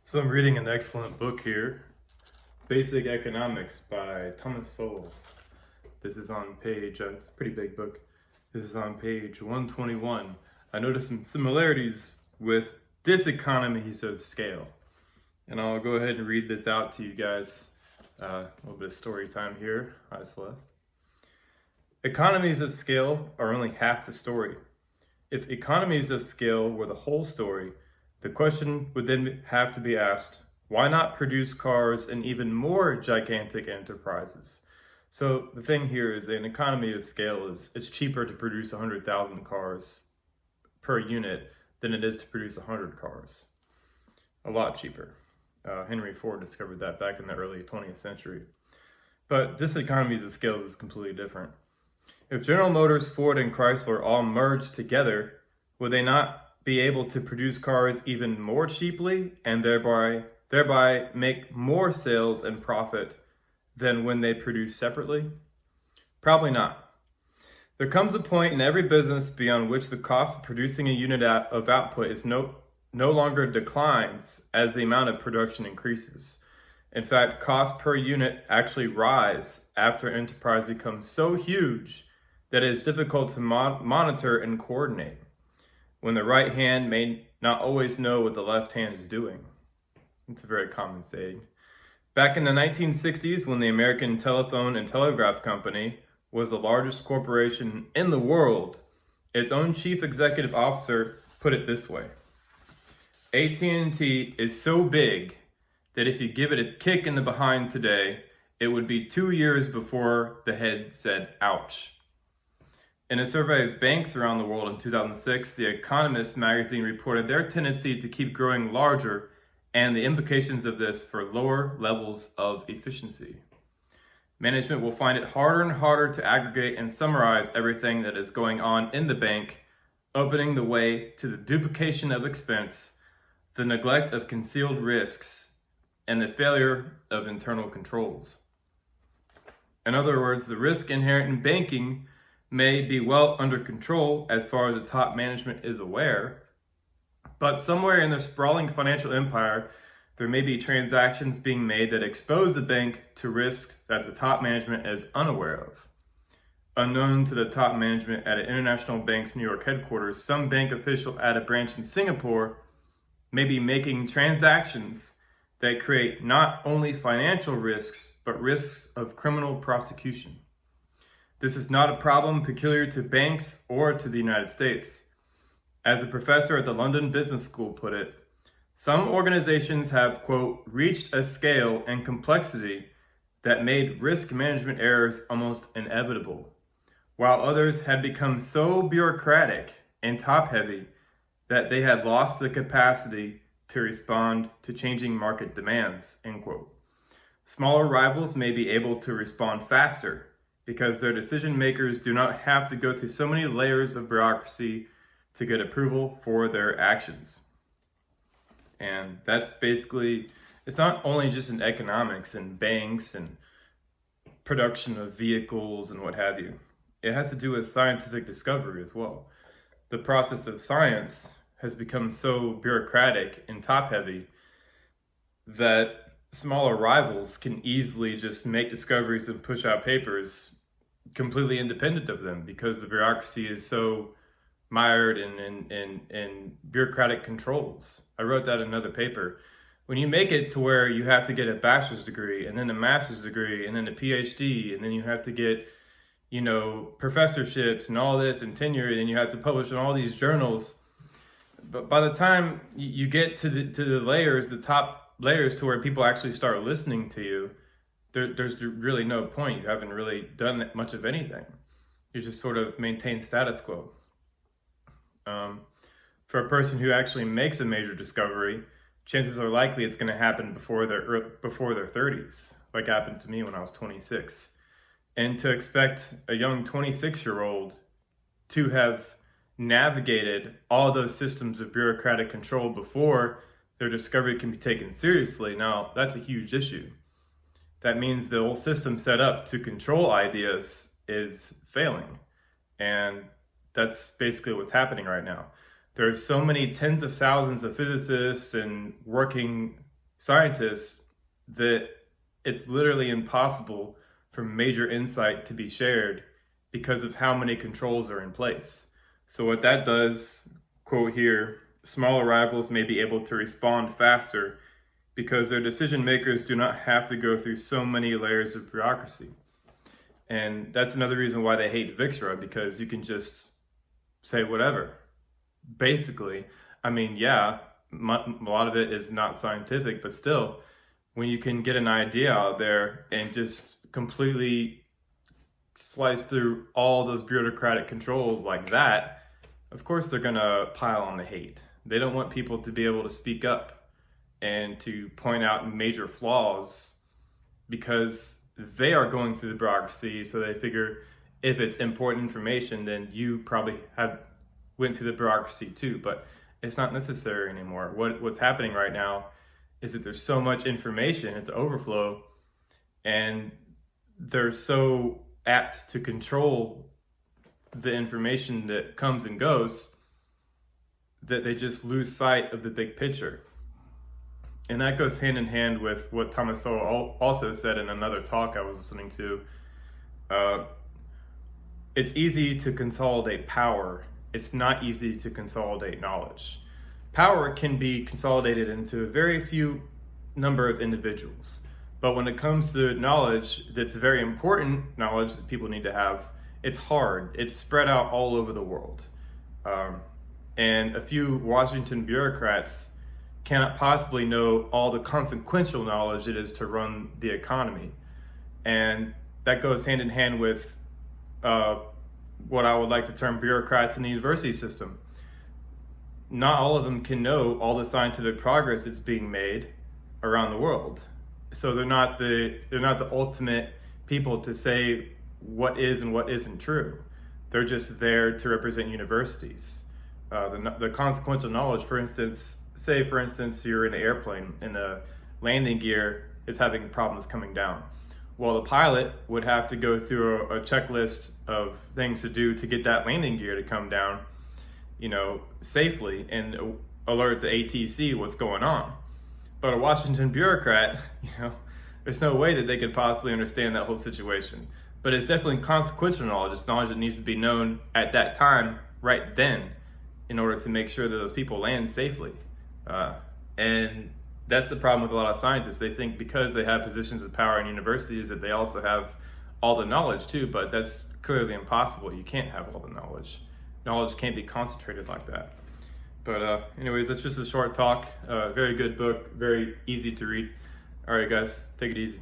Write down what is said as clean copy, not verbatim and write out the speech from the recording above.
So I'm reading an excellent book here, Basic Economics by Thomas Sowell. This is on page, it's a pretty big book. This is on page 121. I noticed some similarities with Diseconomies of Scale. And I'll go ahead and read this out to you guys. A little bit of story time here. Hi, Celeste. Economies of scale are only half the story. If economies of scale were the whole story, the question would then have to be asked, why not produce cars in even more gigantic enterprises? So the thing here is an economy of scale is it's cheaper to produce 100,000 cars per unit than it is to produce 100 cars. A lot cheaper. Henry Ford discovered that back in the early 20th century. But this economies of scale is completely different. If General Motors, Ford, and Chrysler all merged together, would they not be able to produce cars even more cheaply and thereby make more sales and profit than when they produce separately? Probably not. There comes a point in every business beyond which the cost of producing a unit of output is no longer declines as the amount of production increases. In fact, costs per unit actually rise after an enterprise becomes so huge that it is difficult to monitor and coordinate, when the right hand may not always know what the left hand is doing. It's a very common saying. Back in the 1960s, when the American Telephone and Telegraph Company was the largest corporation in the world, its own chief executive officer put it this way: AT&T is so big that if you give it a kick in the behind today, it would be 2 years before the head said, ouch. In a survey of banks around the world in 2006, The Economist magazine reported their tendency to keep growing larger and the implications of this for lower levels of efficiency. Management will find it harder and harder to aggregate and summarize everything that is going on in the bank, opening the way to the duplication of expense, the neglect of concealed risks, and the failure of internal controls. In other words, the risk inherent in banking may be well under control as far as the top management is aware, but somewhere in the sprawling financial empire, there may be transactions being made that expose the bank to risks that the top management is unaware of. Unknown to the top management at an international bank's New York headquarters, some bank official at a branch in Singapore may be making transactions that create not only financial risks, but risks of criminal prosecution. This is not a problem peculiar to banks or to the United States. As a professor at the London Business School put it, some organizations have, quote, reached a scale and complexity that made risk management errors almost inevitable, while others had become so bureaucratic and top-heavy that they had lost the capacity to respond to changing market demands, end quote. Smaller rivals may be able to respond faster because their decision makers do not have to go through so many layers of bureaucracy to get approval for their actions. And that's basically, it's not only just in economics and banks and production of vehicles and what have you. It has to do with scientific discovery as well. The process of science has become so bureaucratic and top-heavy that smaller rivals can easily just make discoveries and push out papers completely independent of them because the bureaucracy is so mired in bureaucratic controls. I wrote that in another paper. When you make it to where you have to get a bachelor's degree and then a master's degree and then a PhD and then you have to get, professorships and all this and tenure and you have to publish in all these journals, but by the time you get to the layers, the top layers to where people actually start listening to you, there's really no point. You haven't really done much of anything. You just sort of maintain status quo. For a person who actually makes a major discovery, chances are likely it's going to happen before their 30s, like happened to me when I was 26. And to expect a young 26-year-old to have navigated all those systems of bureaucratic control before their discovery can be taken seriously, now that's a huge issue. That means the whole system set up to control ideas is failing. And that's basically what's happening right now. There's so many tens of thousands of physicists and working scientists that it's literally impossible for major insight to be shared because of how many controls are in place. So what that does, quote here, smaller rivals may be able to respond faster because their decision makers do not have to go through so many layers of bureaucracy. And that's another reason why they hate VIXRA, because you can just say whatever. Basically, I mean, yeah, a lot of it is not scientific, but still, when you can get an idea out there and just completely slice through all those bureaucratic controls like that, of course they're gonna pile on the hate. They don't want people to be able to speak up and to point out major flaws because they are going through the bureaucracy, so they figure if it's important information, then you probably have went through the bureaucracy too, but it's not necessary anymore. What's happening right now is that there's so much information, it's overflow, and they're so apt to control the information that comes and goes that they just lose sight of the big picture. And that goes hand in hand with what Thomas Sowell also said in another talk I was listening to. It's easy to consolidate power. It's not easy to consolidate knowledge. Power can be consolidated into a very few number of individuals. But when it comes to knowledge that's very important knowledge that people need to have, it's hard. It's spread out all over the world. And a few Washington bureaucrats cannot possibly know all the consequential knowledge it is to run the economy. And that goes hand in hand with what I would like to term bureaucrats in the university system. Not all of them can know all the scientific progress that's being made around the world. So they're not the ultimate people to say what is and what isn't true. They're just there to represent universities. The consequential knowledge, for instance, say for instance you're in an airplane and the landing gear is having problems coming down. Well, the pilot would have to go through a checklist of things to do to get that landing gear to come down, safely, and alert the ATC what's going on. But a Washington bureaucrat, there's no way that they could possibly understand that whole situation. But it's definitely consequential knowledge. It's knowledge that needs to be known at that time, right then, in order to make sure that those people land safely. And that's the problem with a lot of scientists. They think because they have positions of power in universities that they also have all the knowledge too, but that's clearly impossible. You can't have all the knowledge. Knowledge can't be concentrated like that. But anyways, that's just a short talk. Very good book, very easy to read. All right, guys, take it easy.